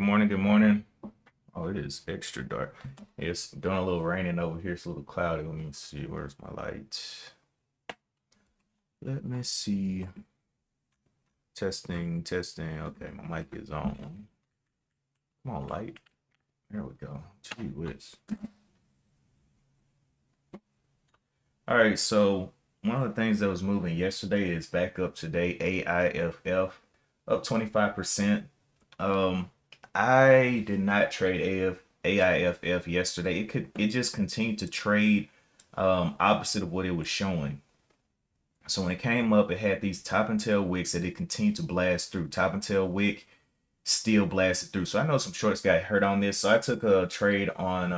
Good morning, good morning. Oh, it is extra dark. It's doing a little raining over here. It's a little cloudy. Let me see. Where's my light? Let me see. Testing, testing. Okay, my mic is on. Come on, light. There we go. Gee whiz. All right, so one of the things that was moving yesterday is back up today. AIFF up 25%. Um, I did not trade AIFF yesterday. It just continued to trade opposite of what it was showing. So when it came up, it had these top and tail wicks that it continued to blast through. Top and tail wick still blasted through. So I know some shorts got hurt on this. So I took a trade on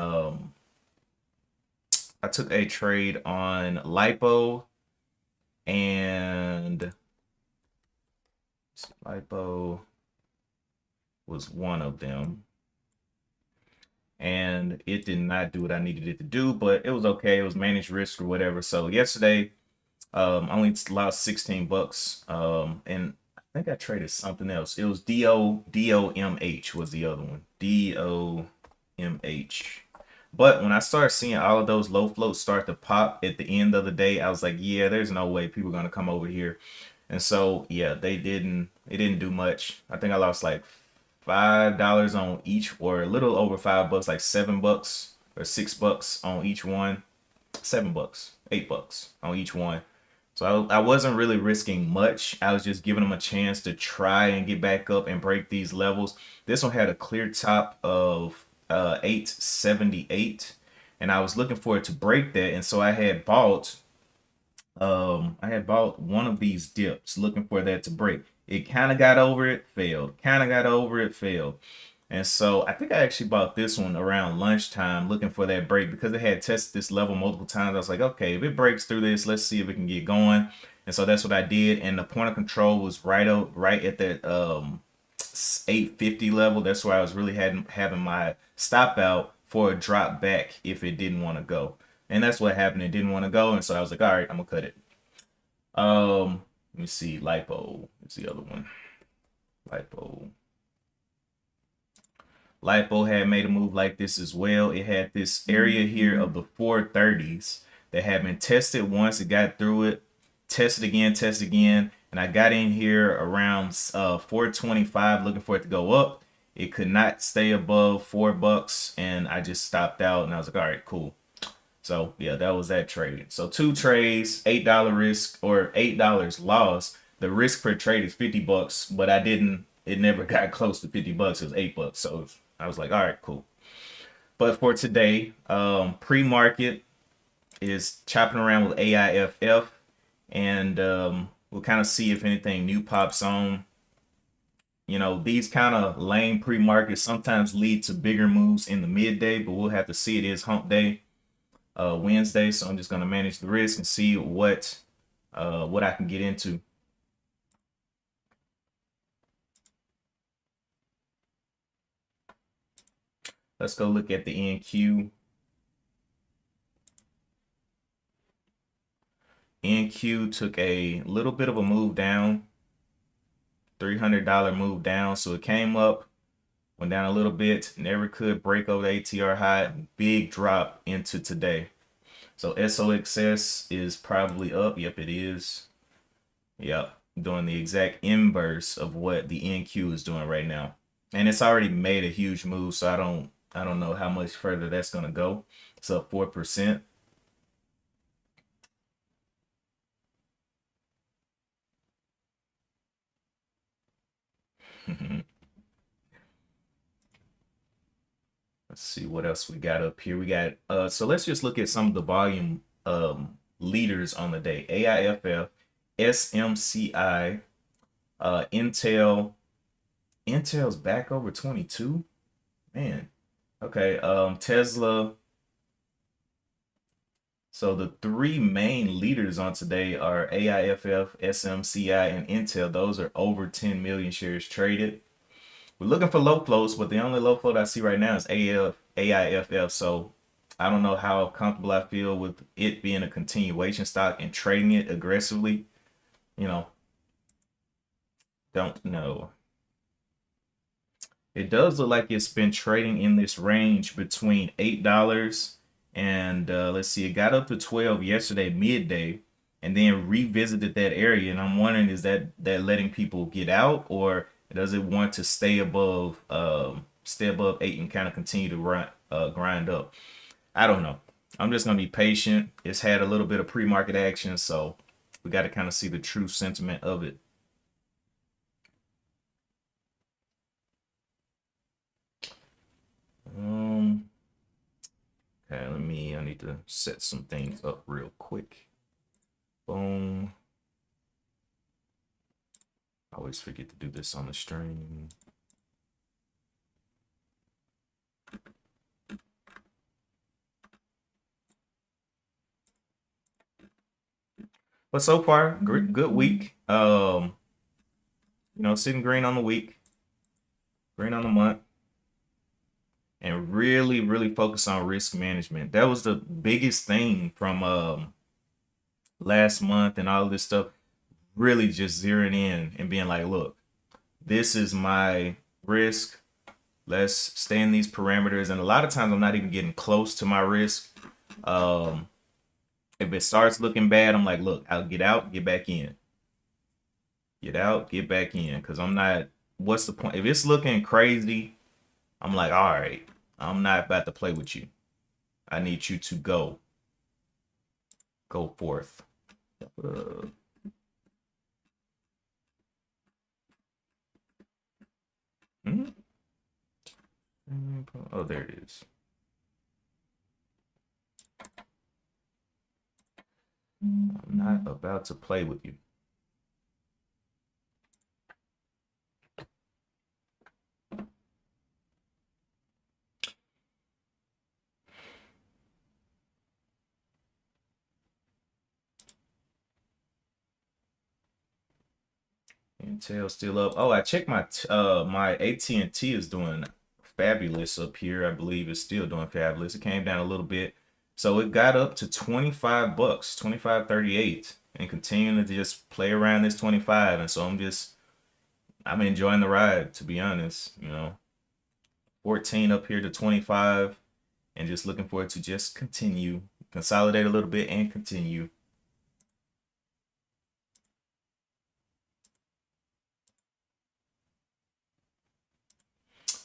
lipo, and lipo was one of them, and it did not do what I needed it to do, but it was okay. It was managed risk or whatever. So yesterday, only lost 16 bucks. And I think I traded something else. It was DOMH was the other one. DOMH. But when I started seeing all of those low floats start to pop at the end of the day, I was like, yeah, there's no way people are gonna come over here. And so yeah, it didn't do much. I think I lost like $5 on each, or a little over $5, like $7 or $6 on each one. $7, $8 on each one. So I wasn't really risking much. I was just giving them a chance to try and get back up and break these levels. This one had a clear top of 878, and I was looking for it to break that. And so I had bought one of these dips looking for that to break. It kind of got over it, failed. Kind of got over it, failed. And so I think I actually bought this one around lunchtime looking for that break because it had tested this level multiple times. I was like, okay, if it breaks through this, let's see if it can get going. And so that's what I did. And the point of control was right at that 850 level. That's where I was really having my stop out for a drop back if it didn't want to go. And that's what happened. It didn't want to go. And so I was like, all right, I'm gonna cut it. Let me see. Lipo is the other one. Lipo. Lipo had made a move like this as well. It had this area here of the 430s that had been tested once. It got through it, tested again, and I got in here around 425 looking for it to go up. It could not stay above $4, and I just stopped out, and I was like, all right, cool. So yeah, that was that trade. So two trades, $8 risk or $8 loss. The risk per trade is $50, but it never got close to $50. It was $8. So I was like, all right, cool. But for today, pre-market is chopping around with AIFF, and we'll kind of see if anything new pops on. You know, these kind of lame pre-markets sometimes lead to bigger moves in the midday, but we'll have to see. It is hump day, Wednesday, so I'm just gonna manage the risk and see what I can get into. Let's go look at the NQ. NQ took a little bit of a move down, $300 move down. So it came up, went down a little bit, never could break over the ATR high, big drop into today. So SOXS is probably up. Yep, it is. Yep, doing the exact inverse of what the NQ is doing right now. And it's already made a huge move, so I don't know how much further that's gonna go. It's up 4%. Let's see what else we got up here. We got so let's just look at some of the volume leaders on the day. AIFF, SMCI, Intel. Intel's back over 22. Man. Okay, Tesla. So the three main leaders on today are AIFF, SMCI, and Intel. Those are over 10 million shares traded. We're looking for low floats, but the only low float I see right now is AIFF. So I don't know how comfortable I feel with it being a continuation stock and trading it aggressively. You know, don't know. It does look like it's been trading in this range between $8 and let's see, it got up to 12 yesterday midday and then revisited that area. And I'm wondering, is that letting people get out, or does it want to stay above 8 and kind of continue to grind up? I don't know. I'm just gonna be patient. It's had a little bit of pre-market action, so we got to kind of see the true sentiment of it. Um, okay, I need to set some things up real quick. Boom. I always forget to do this on the stream. But so far, good week. Sitting green on the week, green on the month, and really, really focus on risk management. That was the biggest thing from last month and all of this stuff. Really just zeroing in and being like, look, this is my risk. Let's stay in these parameters. And a lot of times I'm not even getting close to my risk. If it starts looking bad, I'm like, look, I'll get out, get back in. Get out, get back in. Because I'm not, what's the point? If it's looking crazy, I'm like, all right, I'm not about to play with you. I need you to go forth. Hmm? Oh, there it is. I'm not about to play with you. Intel still up. Oh, I checked my AT&T is doing fabulous up here. I believe it's still doing fabulous. It came down a little bit. So it got up to 25 bucks, 25.38, and continuing to just play around this 25. And so I'm enjoying the ride, to be honest. 14 up here to 25, and just looking forward to just continue, consolidate a little bit and continue.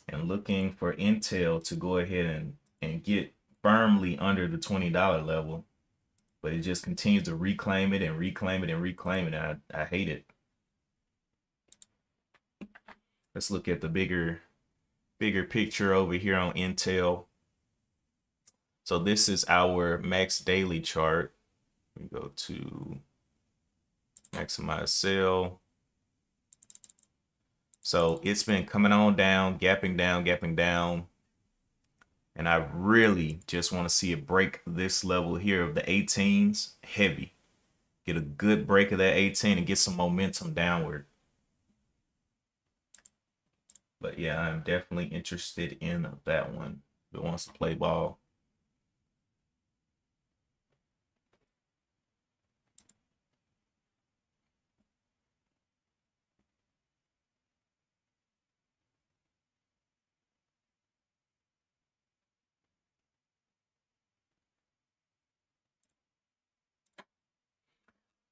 And looking for Intel to go ahead and get firmly under the $20 level, but it just continues to reclaim it and reclaim it and reclaim it. I hate it. Let's look at the bigger picture over here on Intel. So this is our max daily chart. We go to maximize sell. So it's been coming on down, gapping down, gapping down. And I really just want to see it break this level here of the 18s heavy. Get a good break of that 18 and get some momentum downward. But yeah, I'm definitely interested in that one. If it wants to play ball.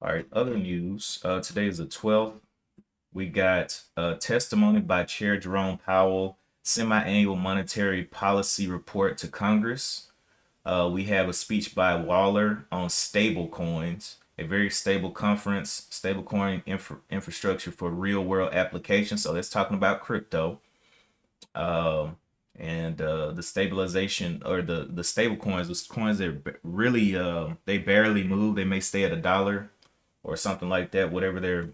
All right, other news. Today is the 12th. We got a testimony by Chair Jerome Powell, semi-annual monetary policy report to Congress. We have a speech by Waller on stable coins, a very stable conference, stablecoin infrastructure for real world applications. So that's talking about crypto. And the stabilization or the stable coins, those coins that really they barely move. They may stay at $1 or something like that. Whatever they're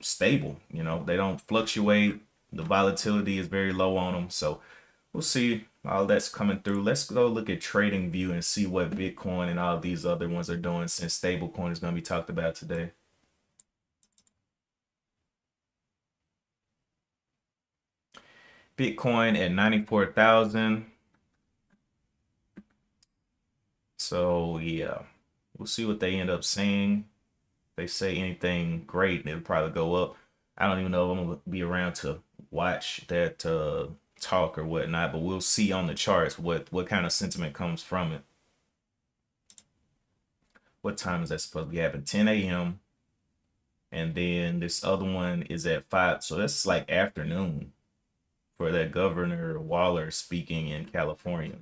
stable. They don't fluctuate. The volatility is very low on them. So we'll see all that's coming through. Let's go look at TradingView and see what Bitcoin and all these other ones are doing, since stablecoin is going to be talked about today. Bitcoin at 94,000. So yeah, we'll see what they end up saying. If they say anything great, it'll probably go up. I don't even know if I'm gonna be around to watch that talk or whatnot, but we'll see on the charts what kind of sentiment comes from it. What time is that supposed to be happening? 10 a.m. And then this other one is at 5. So that's like afternoon for that Governor Waller speaking in California.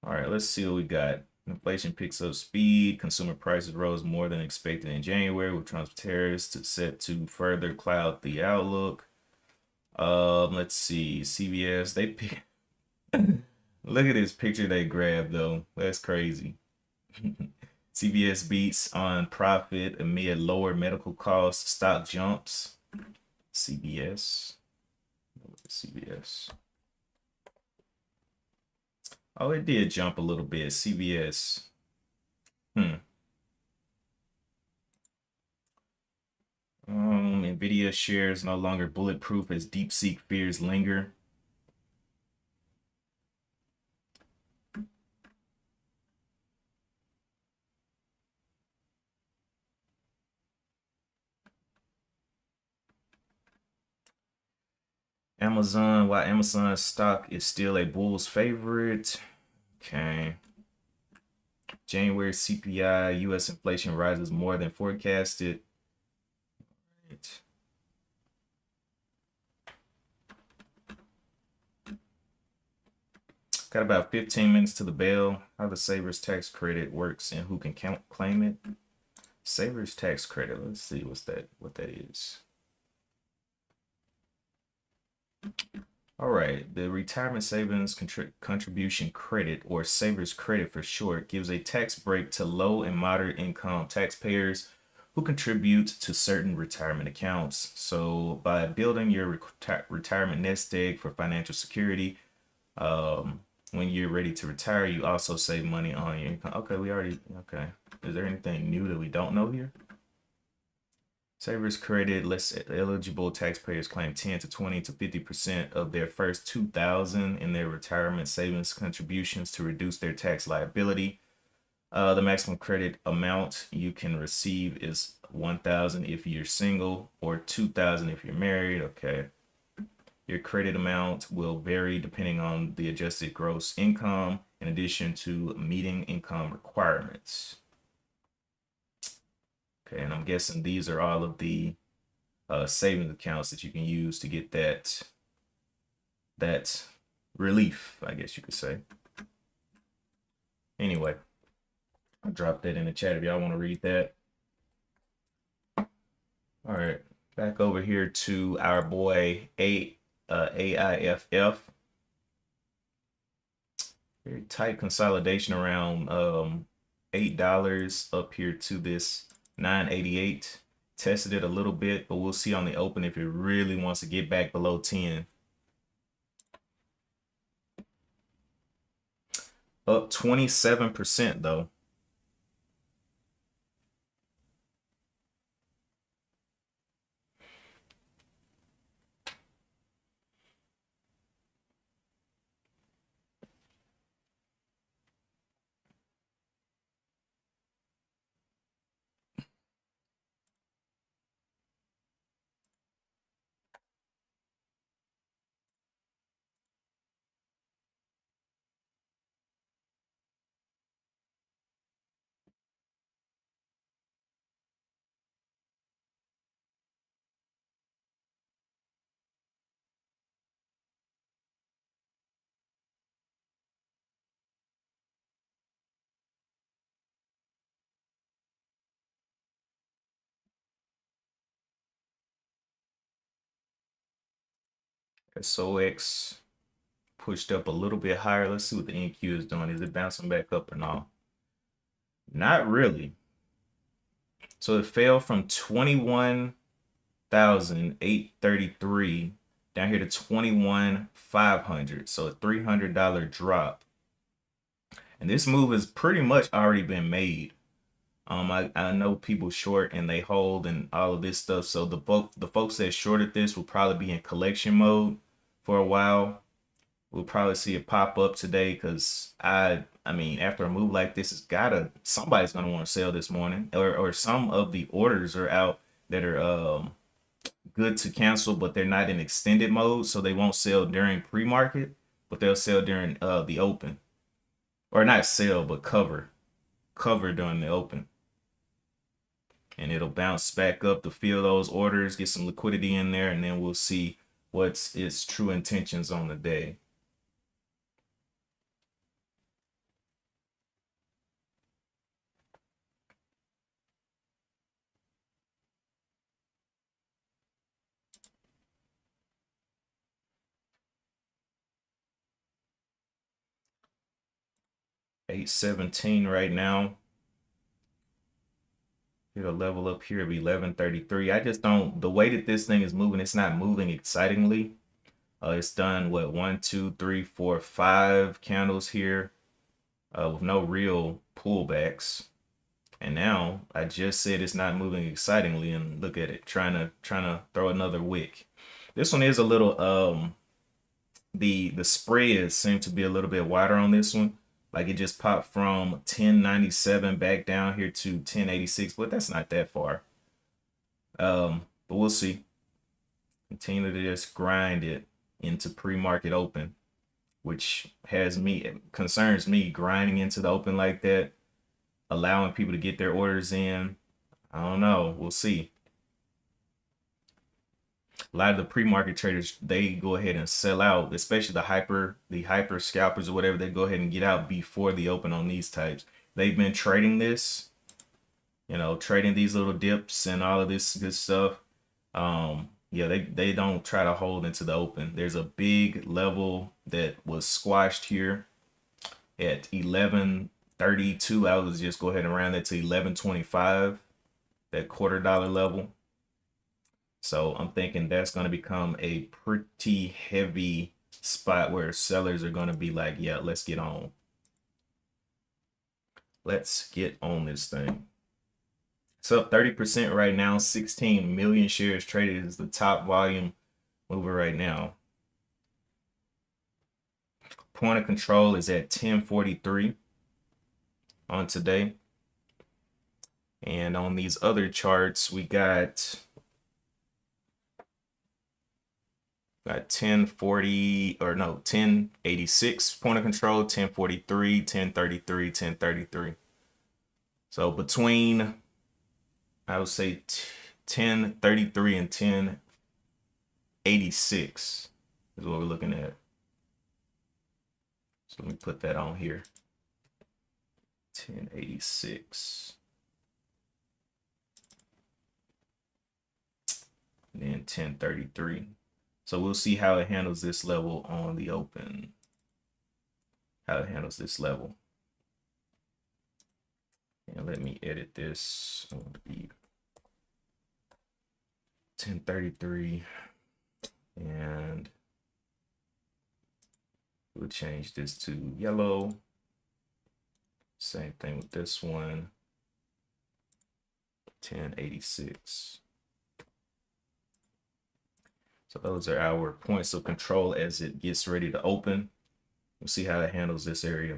All right, let's see what we got. Inflation picks up speed. Consumer prices rose more than expected in January, with Trump's tariffs set to further cloud the outlook. Let's see. CBS, they pick. Look at this picture they grabbed though. That's crazy. CBS beats on profit amid lower medical costs. Stock jumps. CBS. CBS. Oh, it did jump a little bit. CBS. Nvidia shares no longer bulletproof as DeepSeek fears linger. Amazon, why Amazon stock is still a bull's favorite. Okay. January CPI, US inflation rises more than forecasted. Right. Got about 15 minutes to the bell. How the Savers tax credit works and who can claim it. Savers tax credit. Let's see what that is. All right, the retirement savings contribution credit, or Savers credit for short, gives a tax break to low and moderate income taxpayers who contribute to certain retirement accounts. So by building your retirement nest egg for financial security, when you're ready to retire, you also save money on your income. Okay, okay. Is there anything new that we don't know here? Savers credit lets eligible taxpayers claim 10 to 20 to 50% of their first $2,000 in their retirement savings contributions to reduce their tax liability. The maximum credit amount you can receive is $1,000 if you're single or $2,000 if you're married. Okay. Your credit amount will vary depending on the adjusted gross income, in addition to meeting income requirements. Okay, and I'm guessing these are all of the savings accounts that you can use to get that relief, I guess you could say. Anyway, I'll drop that in the chat if y'all want to read that. All right, back over here to our boy AIFF. Very tight consolidation around $8 up here to this 988. Tested it a little bit, but we'll see on the open if it really wants to get back below 10. Up 27% though. SOX pushed up a little bit higher. Let's see what the NQ is doing. Is it bouncing back up or not? Not really. So it fell from 21,833 down here to 21,500. So a $300 drop. And this move has pretty much already been made. I know people short and they hold and all of this stuff. So the folks that shorted this will probably be in collection mode for a while. We'll probably see it pop up today because I I mean, after a move like this, it's gotta somebody's gonna want to sell this morning, or some of the orders are out that are good to cancel, but they're not in extended mode, so they won't sell during pre-market, but they'll sell during the open, or not sell, but cover during the open, and it'll bounce back up to fill those orders, get some liquidity in there, and then we'll see what's its true intentions on the day. $8.17 right now. Hit a level up here of 11.33. I just don't, the way that this thing is moving, it's not moving excitingly. It's done what, 1, 2, 3, 4, 5 candles here with no real pullbacks. And now I just said it's not moving excitingly, and look at it, trying to throw another wick. This one is a little the spreads seem to be a little bit wider on this one. Like it just popped from 1097 back down here to 1086, but that's not that far. But we'll see. Continue to just grind it into pre-market open, which concerns me, grinding into the open like that, allowing people to get their orders in. I don't know. We'll see. A lot of the pre-market traders, they go ahead and sell out, especially the hyper scalpers or whatever. They go ahead and get out before the open on these types. They've been trading this, trading these little dips and all of this good stuff. Yeah, they don't try to hold into the open. There's a big level that was squashed here at 11.32. I would just go ahead and round that to 11.25, that $0.25 level. So I'm thinking that's going to become a pretty heavy spot where sellers are going to be like, yeah, let's get on. Let's get on this thing. It's up 30% right now. 16 million shares traded is the top volume mover right now. Point of control is at 1043 on today. And on these other charts, we got 1040, or no, 1086 point of control, 1043, 1033, 1033. So between, I would say 1033 and 1086 is what we're looking at. So let me put that on here. 1086. And then 1033. So we'll see how it handles this level on the open. How it handles this level. And let me edit this. I want to be 1033. And we'll change this to yellow. Same thing with this one. 1086. So those are our points of control as it gets ready to open. We'll see how it handles this area.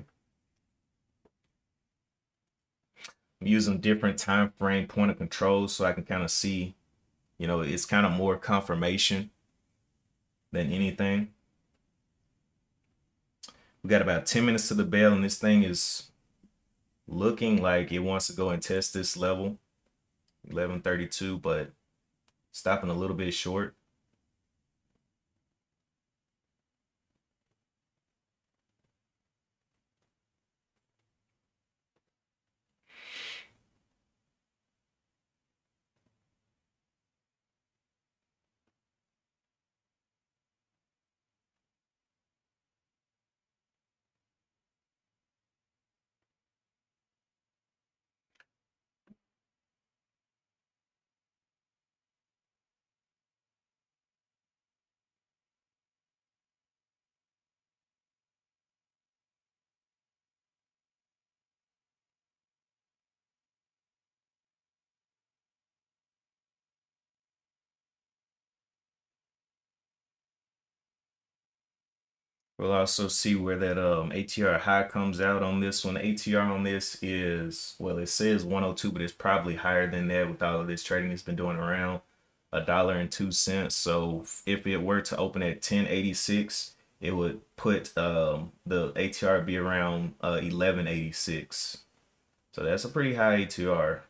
I'm using different time frame point of controls so I can kind of see, it's kind of more confirmation than anything. We got about 10 minutes to the bell, and this thing is looking like it wants to go and test this level, 1132, but stopping a little bit short. We'll also see where that ATR high comes out on this one. ATR on this is, well, it says 102, but it's probably higher than that with all of this trading it's been doing around $1.02. So if it were to open at 1086, it would put the ATR be around 1186. So that's a pretty high ATR.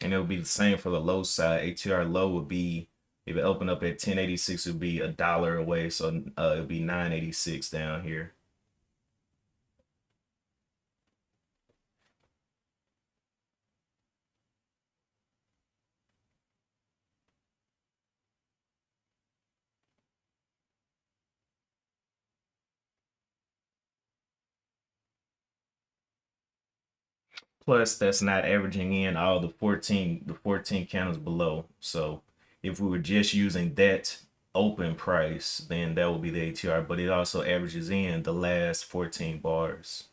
And it would be the same for the low side. ATR low would be, if it opened up at 1086, it would be $1 away. So it would be 986 down here. Plus, that's not averaging in all the 14 candles below. So if we were just using that open price, then that would be the ATR. But it also averages in the last 14 bars.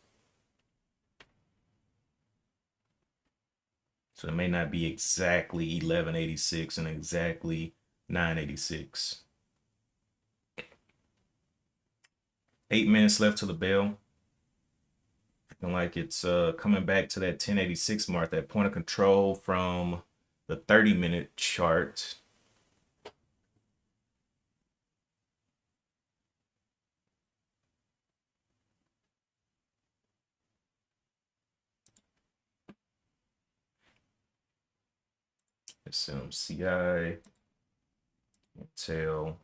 So it may not be exactly 1186 and exactly 986. 8 minutes left to the bell. Looking like it's coming back to that 1086 mark, that point of control from the 30-minute chart. SMCI, Intel.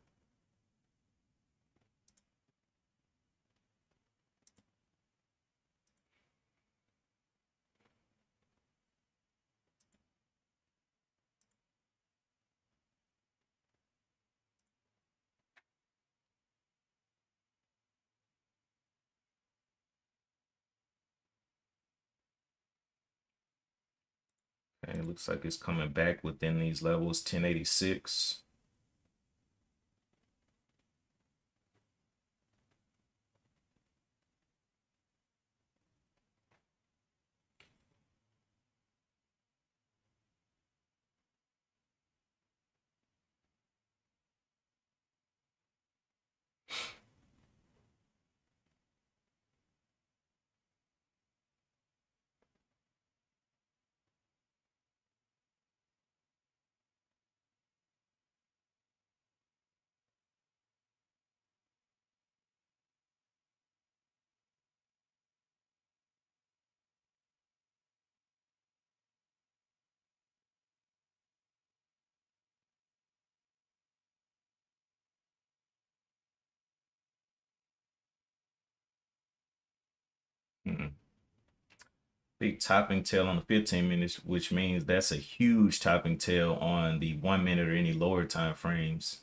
And it looks like it's coming back within these levels, 1086. Big topping tail on the 15 minutes, which means that's a huge topping tail on the 1 minute or any lower time frames.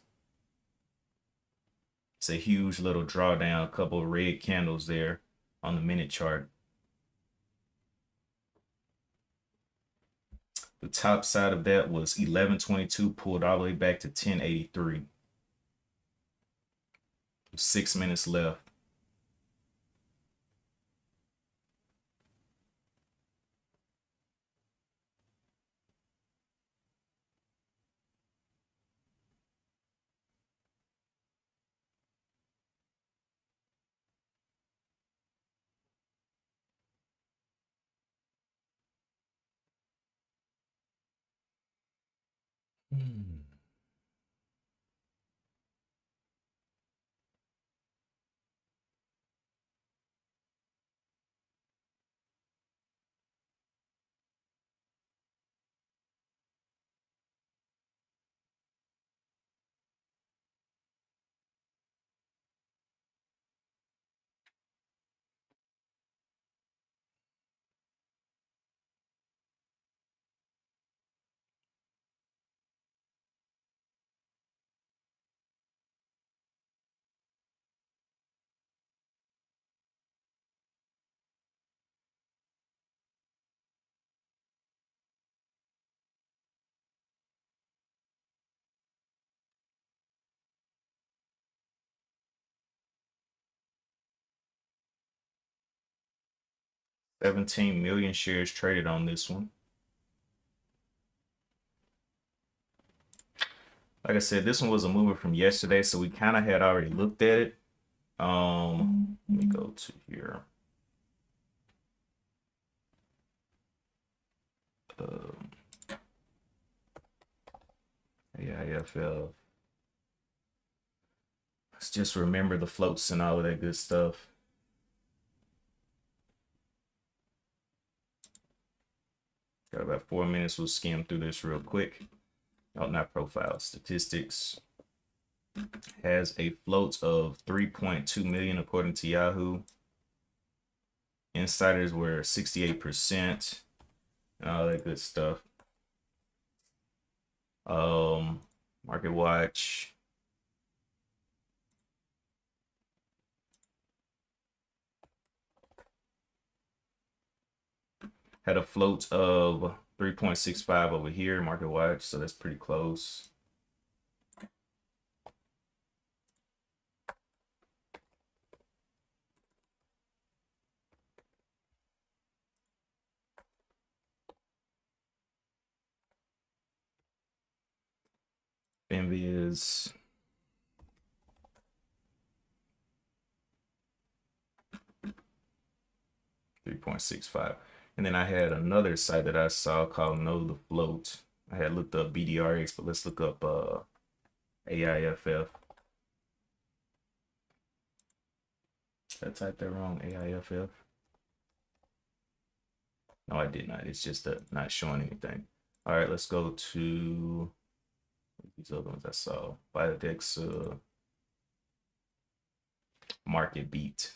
It's a huge little drawdown, a couple of red candles there on the minute chart. The top side of that was 1122, pulled all the way back to 1083. 6 minutes left. Hmm. 17 million shares traded on this one. Like I said, this one was a mover from yesterday, so we kind of had already looked at it. Let me go to here. AIFL. Let's just remember the floats and all of that good stuff. Got about 4 minutes. We'll skim through this real quick. Oh, not profile. Statistics has a float of 3.2 million according to Yahoo. Insiders were 68% and all that good stuff. Market Watch. Had a float of 3.65 over here, Market Watch, so that's pretty close. Envious. $3.65. And then I had another site that I saw called Know the Float. I had looked up BDRX, but let's look up AIFF. Did I type that wrong? AIFF? No, I did not. It's just not showing anything. All right, let's go to these other ones I saw. Biodex, Market Beat.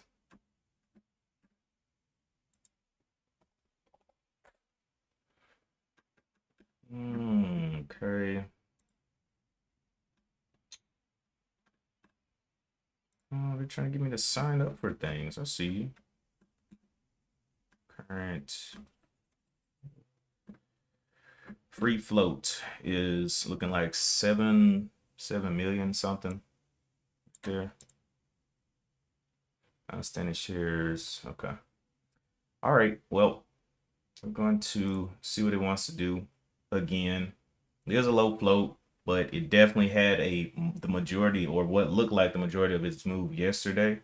Okay. Oh, they're trying to get me to sign up for things. I see. Current free float is looking like 7 million something there. Outstanding shares. Okay. All right. Well, I'm going to see what it wants to do again. There's a low float, but it definitely had the majority, or what looked like the majority of its move yesterday.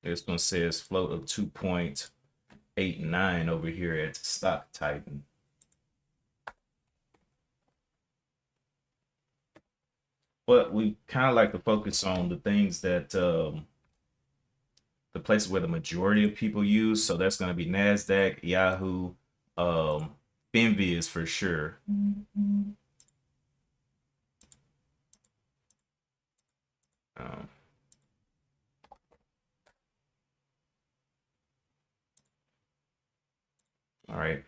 This one says float of 2.89 over here at Stock Titan. But we kind of like to focus on the things that the places where the majority of people use. So that's going to be NASDAQ, Yahoo, Finviz for sure. All right.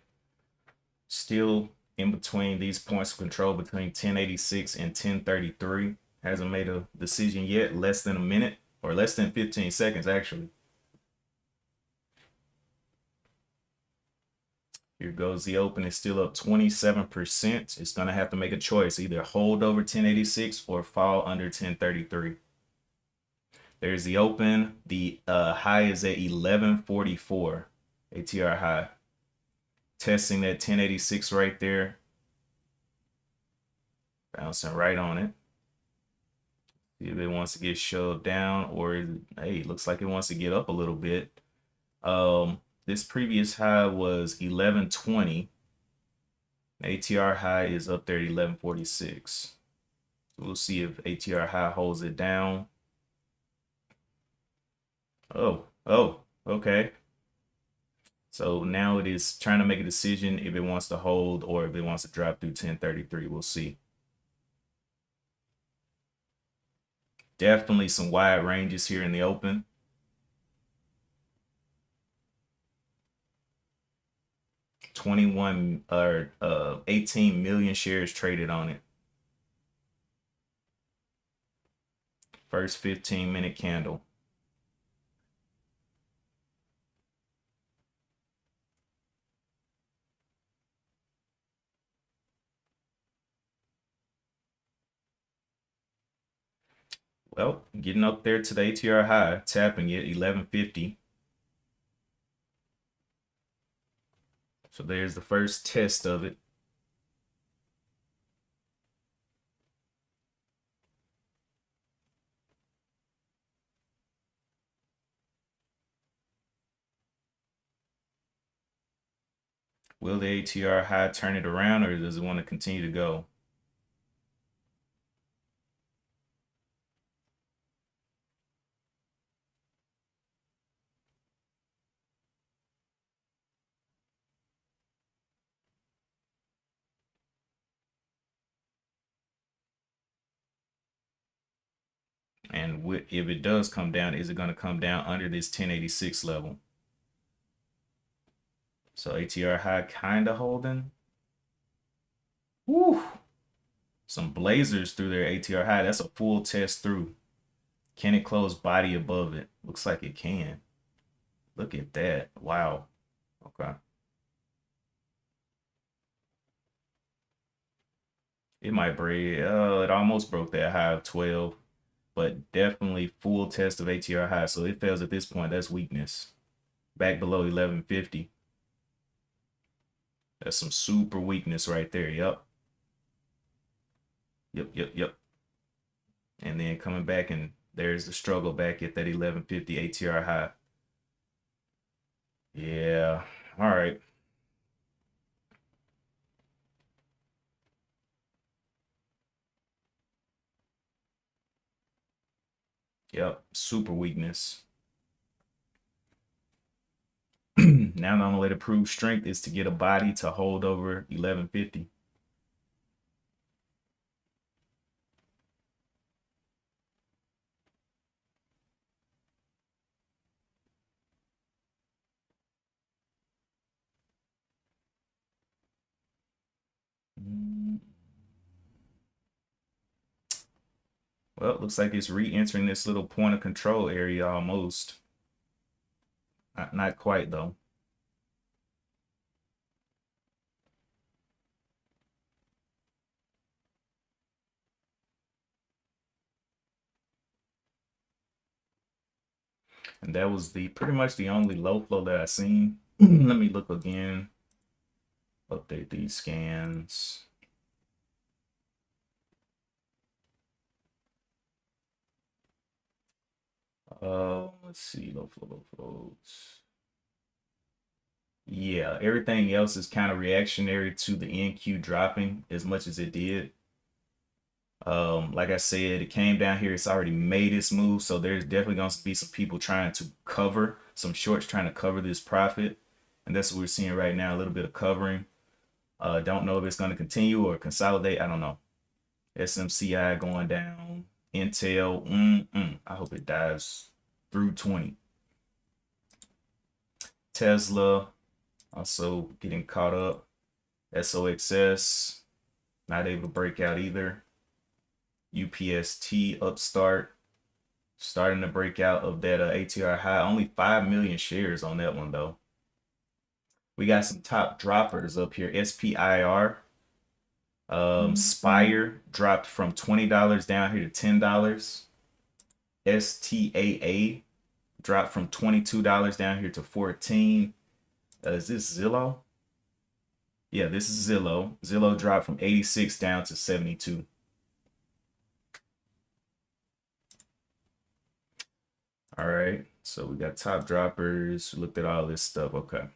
Still in between these points of control between 1086 and 1033. Hasn't made a decision yet. Less than a minute, or less than 15 seconds actually. Here goes the open. It's still up 27%. It's going to have to make a choice. Either hold over 1086 or fall under 1033. There's the open. The high is at 1144. ATR high. Testing that 1086 right there. Bouncing right on it. See if it wants to get shoved down, or hey, it looks like it wants to get up a little bit. This previous high was 1120. ATR high is up there at 1146. We'll see if ATR high holds it down. Oh, okay. So now it is trying to make a decision if it wants to hold or if it wants to drop through 1033. We'll see. Definitely some wide ranges here in the open. 21 or 18 million shares traded on it. First 15-minute candle. Well, getting up there to the ATR high, tapping it 1150. So there's the first test of it. Will the ATR high turn it around, or does it want to continue to go? And if it does come down, is it going to come down under this 1086 level? So ATR high kind of holding. Woo! Some blazers through their ATR high. That's a full test through. Can it close body above it? Looks like it can. Look at that. Wow. Okay. It might break. It almost broke that high of 12, but definitely full test of ATR high. So it fails at this point. That's weakness. Back below 1150. That's some super weakness right there. Yep. Yep. And then coming back, and there's the struggle back at that 1150 ATR high. Yeah. All right. Yep. Super weakness. Now the only way to prove strength is to get a body to hold over 1150. Well, it looks like it's re-entering this little point of control area almost. Not quite though. And that was the pretty much the only low flow that I seen. Let me look again. Update these scans. Let's see, low flows. Yeah, everything else is kind of reactionary to the NQ dropping as much as it did. Like I said, it came down here. It's already made its move, so there's definitely going to be some people trying to cover, some shorts trying to cover this profit, and that's what we're seeing right now. A little bit of covering. Don't know if it's going to continue or consolidate. I don't know. SMCI going down. Intel. I hope it dives through 20. Tesla also getting caught up. SOXS not able to break out either. UPST upstart starting to break out of that ATR high. Only 5 million shares on that one though. We got some top droppers up here. SPIR. Spire dropped from $20 down here to $10. STAA dropped from $22 down here to $14. Is this Zillow? Yeah, this is Zillow. Zillow dropped from 86 down to 72. All right, so we got top droppers. We looked at all this stuff. Okay.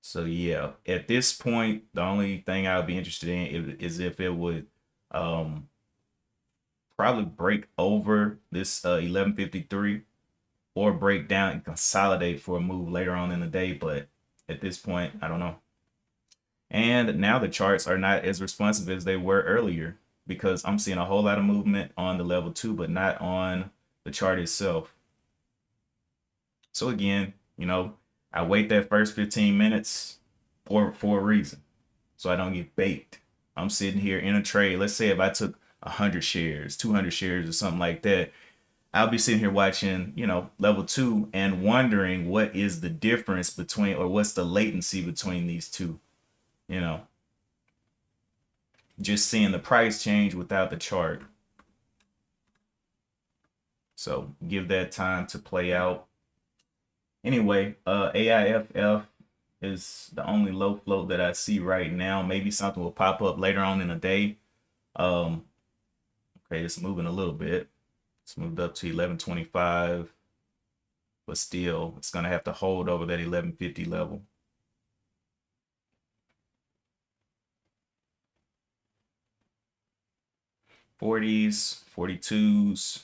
So yeah, at this point, the only thing I would be interested in is if it would probably break over this 1153 or break down and consolidate for a move later on in the day. But at this point, I don't know. And now the charts are not as responsive as they were earlier because I'm seeing a whole lot of movement on the level 2, but not on the chart itself. So again, I wait that first 15 minutes for a reason, so I don't get baked. I'm sitting here in a trade. Let's say if I took 100 shares, 200 shares, or something like that, I'll be sitting here watching, level 2 and wondering what is the difference between, or what's the latency between these two, you know. just seeing the price change without the chart. So give that time to play out. Anyway, AIFF is the only low float that I see right now. Maybe something will pop up later on in the day. Okay, it's moving a little bit. It's moved up to 1125, but still, it's gonna have to hold over that 1150 level. '40s, '42s.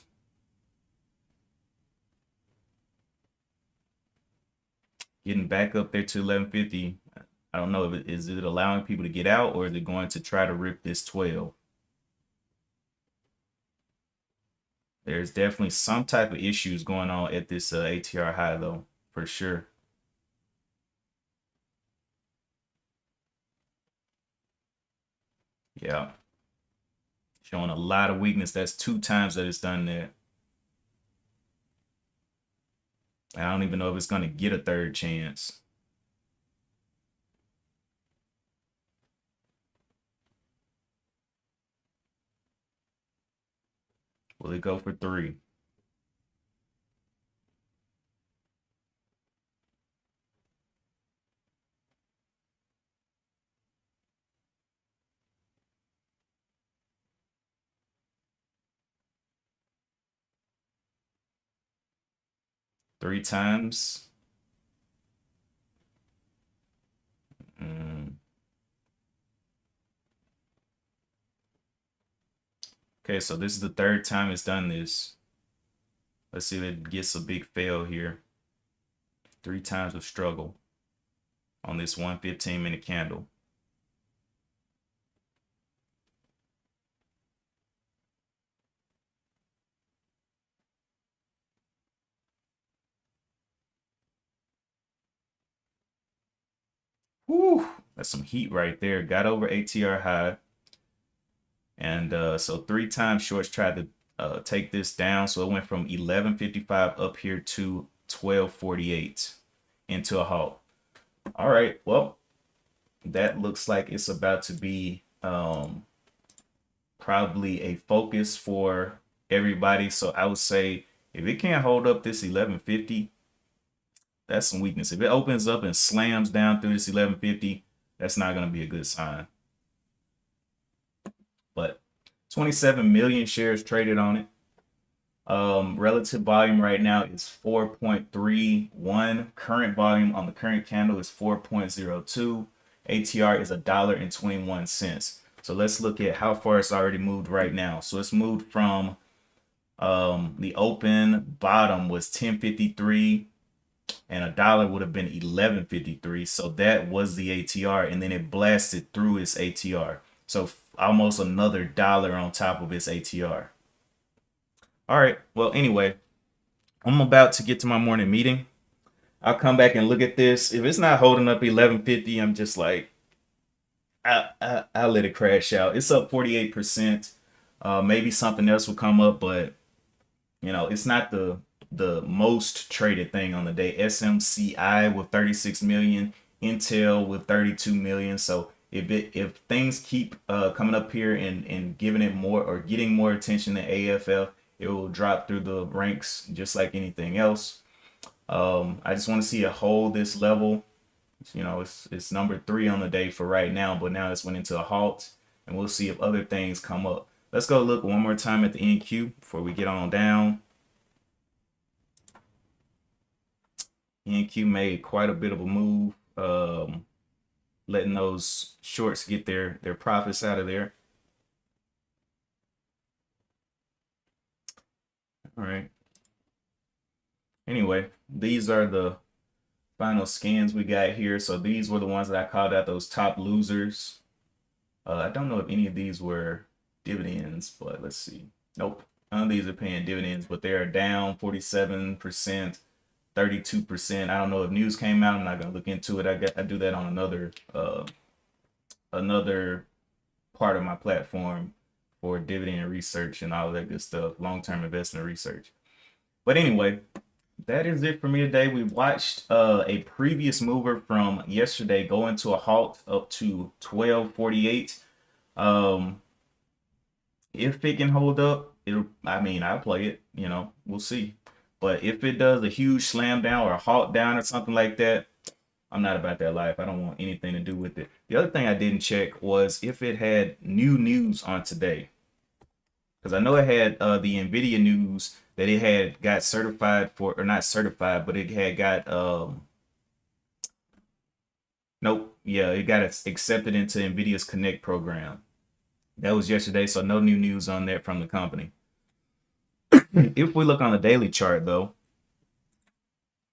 Getting back up there to 1150. I don't know if is it allowing people to get out, or is it going to try to rip this 12? There's definitely some type of issues going on at this ATR high though, for sure. Yeah. Showing a lot of weakness. That's 2 times that it's done that. I don't even know if it's going to get a third chance. Will it go for 3? Three times. Okay, so this is the third time it's done this. Let's see if it gets a big fail here. 3 times of struggle on this 115-minute candle. Whew, that's some heat right there. Got over ATR high. And so 3 times shorts tried to take this down. So it went from 1155 up here to 1248 into a halt. All right, well, that looks like it's about to be probably a focus for everybody. So I would say if it can't hold up this 1150, that's some weakness. If it opens up and slams down through this 1150, that's not going to be a good sign. But 27 million shares traded on it. Relative volume right now is 4.31. Current volume on the current candle is 4.02. ATR is $1.21. So let's look at how far it's already moved right now. So it's moved from the open bottom was 10.53, and a dollar would have been 11.53. So that was the ATR, and then it blasted through its ATR. So almost another dollar on top of its ATR. All right. Well, anyway, I'm about to get to my morning meeting. I'll come back and look at this. If it's not holding up 1150, I'm just like, I'll let it crash out. It's up 48%. Maybe something else will come up, but you know, it's not the most traded thing on the day. SMCI with 36 million, Intel with 32 million. So if things keep coming up here and giving it more or getting more attention than AFF, it will drop through the ranks just like anything else. I just want to see it hold this level. You know, it's number 3 on the day for right now, but now it's went into a halt, and we'll see if other things come up. Let's go look one more time at the NQ before we get on down. NQ made quite a bit of a move, letting those shorts get their profits out of there. All right. Anyway, these are the final scans we got here. So these were the ones that I called out, those top losers. I don't know if any of these were dividends, but let's see. Nope, none of these are paying dividends, but they're down 47%, 32%. I don't know if news came out. I'm not gonna look into it. I do that on another part of my platform for dividend research and all that good stuff, long-term investment research. But anyway, that is it for me today. We watched a previous mover from yesterday go into a halt up to 1248. If it can hold up, it'll. I mean, I'll play it. You know, we'll see. But if it does a huge slam down or a halt down or something like that, I'm not about that life. I don't want anything to do with it. The other thing I didn't check was if it had new news on today, because I know it had the Nvidia news that it had got certified for, or not certified, but it had got nope, yeah, it got accepted into Nvidia's Connect program. That was yesterday, so no new news on that from the company. If we look on the daily chart, though,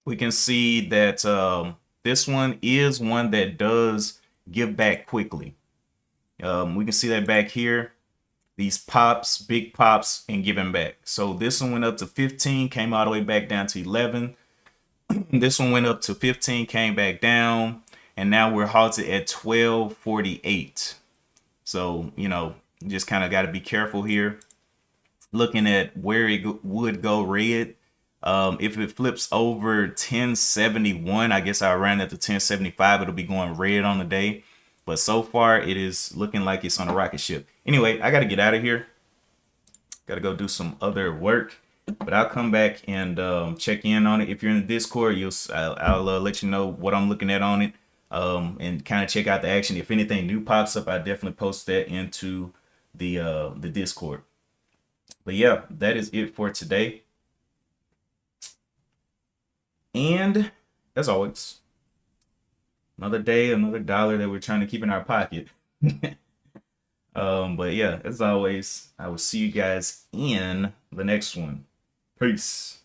we can see that this one is one that does give back quickly. We can see that back here, these pops, big pops, and giving back. So this one went up to 15, came all the way back down to 11. This one went up to 15, came back down, and now we're halted at 1248. So, you know, just kind of got to be careful here. Looking at where it would go red. If it flips over 1071, I guess I ran at the 1075, it'll be going red on the day. But so far, it is looking like it's on a rocket ship. Anyway, I got to get out of here. Got to go do some other work. But I'll come back and check in on it. If you're in the Discord, I'll let you know what I'm looking at on it, and kind of check out the action. If anything new pops up, I definitely post that into the Discord. But yeah, that is it for today. And as always, another day, another dollar that we're trying to keep in our pocket. But yeah, as always, I will see you guys in the next one. Peace.